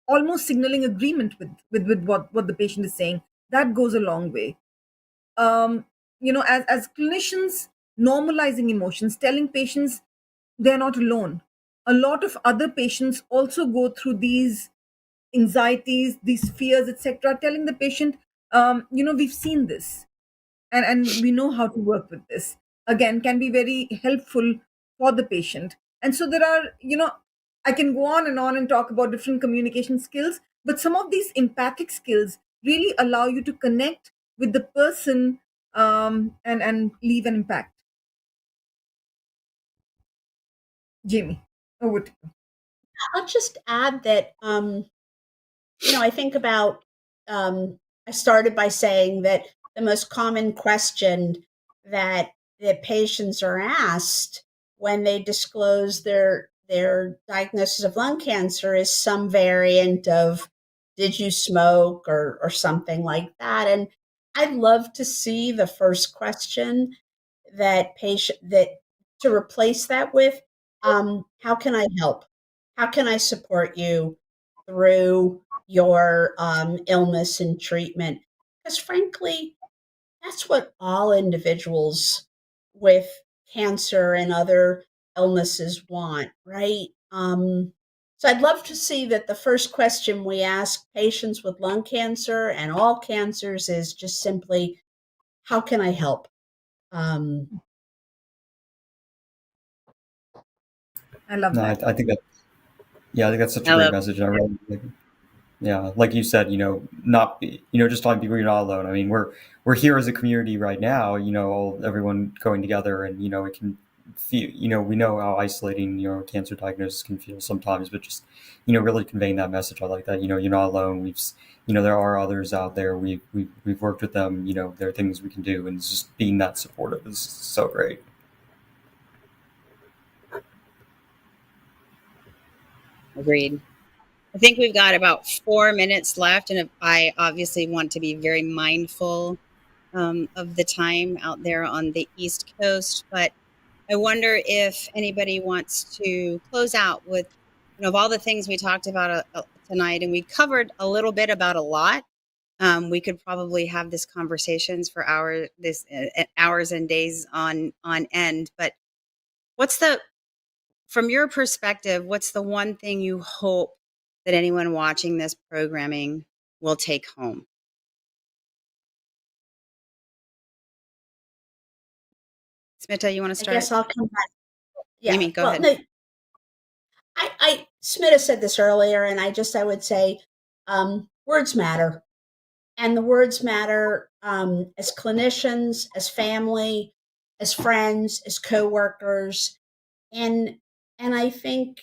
almost signaling agreement with what the patient is saying, that goes a long way. As clinicians, normalizing emotions, telling patients they're not alone. A lot of other patients also go through these anxieties, these fears, etc. Telling the patient, we've seen this, and we know how to work with this, again, can be very helpful for the patient. And so there are, I can go on and talk about different communication skills, but some of these empathic skills really allow you to connect with the person, and leave an impact. Jamie, over to you. I'll just add that, I think about, I started by saying that the most common question that the patients are asked when they disclose their diagnosis of lung cancer is some variant of, did you smoke, or something like that. And I'd love to see the first question that to replace that with, how can I help? How can I support you through your illness and treatment? Because frankly, that's what all individuals with cancer and other illnesses want, right? So I'd love to see that the first question we ask patients with lung cancer and all cancers is just simply, how can I help? I love No, that. I think that, yeah, I think that's such a I great love message. I really, yeah, like you said, not be, just telling people you're not alone. I mean, we're here as a community right now, everyone going together, and, it can feel, we know how isolating, cancer diagnosis can feel sometimes, but just, really conveying that message. I like that, you're not alone. There are others out there. We've worked with them, there are things we can do, and it's just being that supportive is so great. Agreed. I think we've got about 4 minutes left, and I obviously want to be very mindful of the time out there on the East Coast. But I wonder if anybody wants to close out with, of all the things we talked about tonight, and we covered a little bit about a lot. We could probably have this conversations for hours and days on end. But from your perspective, what's the one thing you hope that anyone watching this programming will take home? Smita, you want to I start? guess I'll come back. Yeah. Amy, go Well, ahead. no, Smita said this earlier, and I would say, words matter. And the words matter as clinicians, as family, as friends, as coworkers, and I think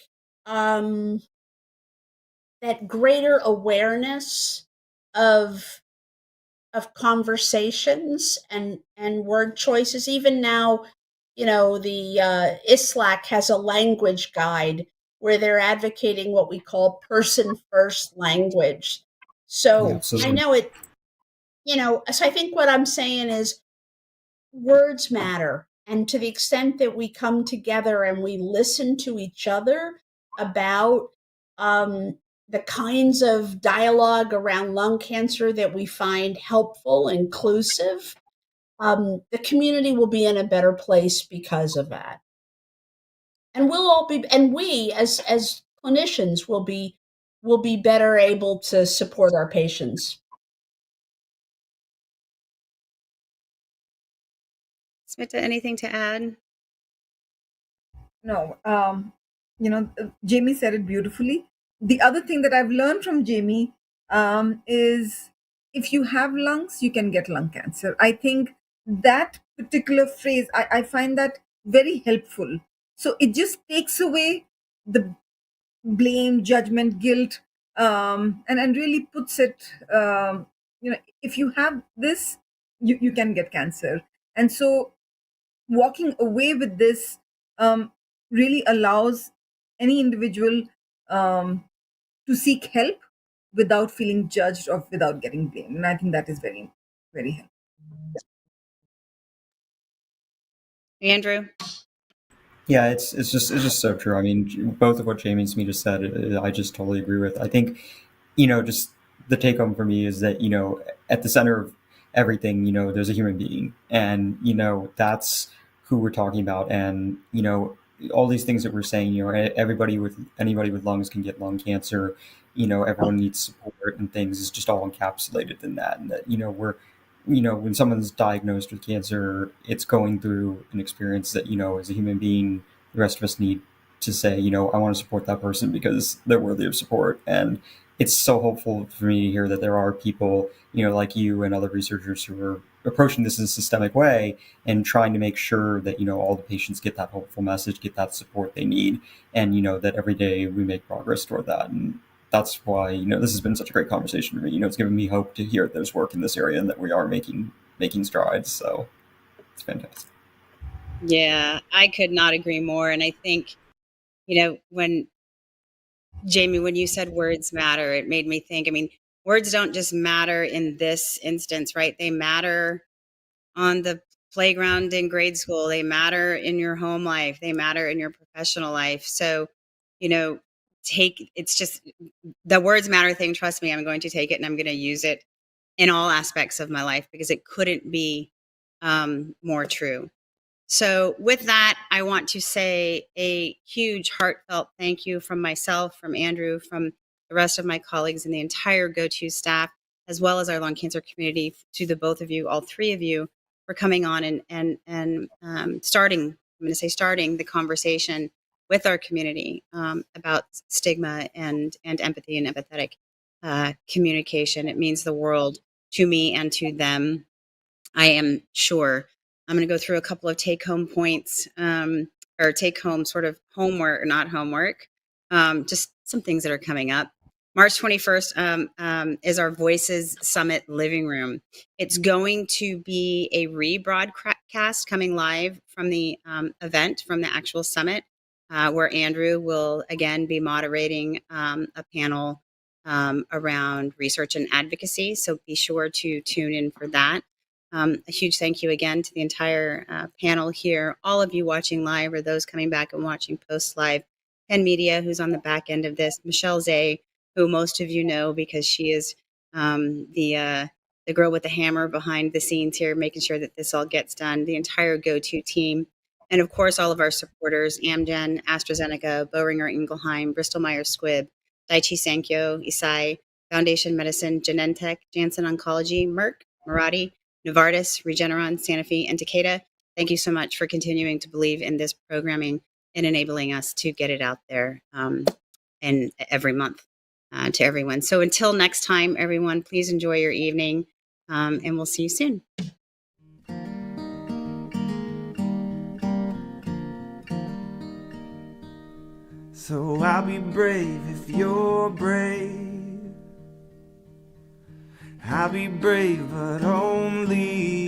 that greater awareness of conversations and word choices. Even now, the ISLAC has a language guide where they're advocating what we call person first language. Yeah, So I absolutely. know it. So I think what I'm saying is words matter. And to the extent that we come together and we listen to each other about the kinds of dialogue around lung cancer that we find helpful, inclusive, the community will be in a better place because of that. And we as clinicians will be better able to support our patients. Smita, anything to add? No, Jamie said it beautifully. The other thing that I've learned from Jamie is if you have lungs, you can get lung cancer. I think that particular phrase, I find that very helpful. So it just takes away the blame, judgment, guilt, and really puts it, if you have this, you can get cancer. And so walking away with this really allows any individual to seek help without feeling judged or without getting blamed. And I think that is very, very helpful. Andrew? Yeah, it's just so true. I mean, both of what Jamie and Smita said, I just totally agree with. I think, just the take home for me is that, at the center of everything, there's a human being, and, that's who we're talking about. And, all these things that we're saying, anybody with lungs can get lung cancer, everyone needs support and things, is just all encapsulated in that. And that, when someone's diagnosed with cancer, it's going through an experience that, as a human being, the rest of us need to say, I want to support that person because they're worthy of support. And it's so hopeful for me to hear that there are people, like you and other researchers who are approaching this in a systemic way and trying to make sure that, all the patients get that hopeful message, get that support they need. And, that every day we make progress toward that. And that's why, this has been such a great conversation for me. It's given me hope to hear that there's work in this area and that we are making strides. So it's fantastic. Yeah, I could not agree more. And I think, when Jamie, when you said words matter, it made me think, words don't just matter in this instance, right? They matter on the playground in grade school. They matter in your home life. They matter in your professional life. So, it's just the words matter thing. Trust me, I'm going to take it and I'm going to use it in all aspects of my life because it couldn't be more true. So with that, I want to say a huge heartfelt thank you from myself, from Andrew, from the rest of my colleagues and the entire GoTo staff, as well as our lung cancer community, to the both of you, all three of you, for coming on and starting, I'm going to say starting the conversation with our community about stigma and empathy and empathetic communication. It means the world to me and to them, I am sure. I'm going to go through a couple of take-home points, or take-home sort of homework, not homework, just some things that are coming up. March 21st is our Voices Summit Living Room. It's going to be a rebroadcast coming live from the event, from the actual summit, where Andrew will again be moderating a panel around research and advocacy. So be sure to tune in for that. A huge thank you again to the entire panel here, all of you watching live or those coming back and watching post live. Penn Media, who's on the back end of this, Michelle Zay, who most of you know because she is the girl with the hammer behind the scenes here, making sure that this all gets done, the entire GoTo team, and of course all of our supporters, Amgen, AstraZeneca, Boehringer Ingelheim, Bristol Myers Squibb, Daiichi Sankyo, Eisai, Foundation Medicine, Genentech, Janssen Oncology, Merck, Mirati, Novartis, Regeneron, Sanofi, and Takeda. Thank you so much for continuing to believe in this programming and enabling us to get it out there and every month to everyone. So until next time, everyone, please enjoy your evening, and we'll see you soon. So I'll be brave if you're brave. I'll be brave, but only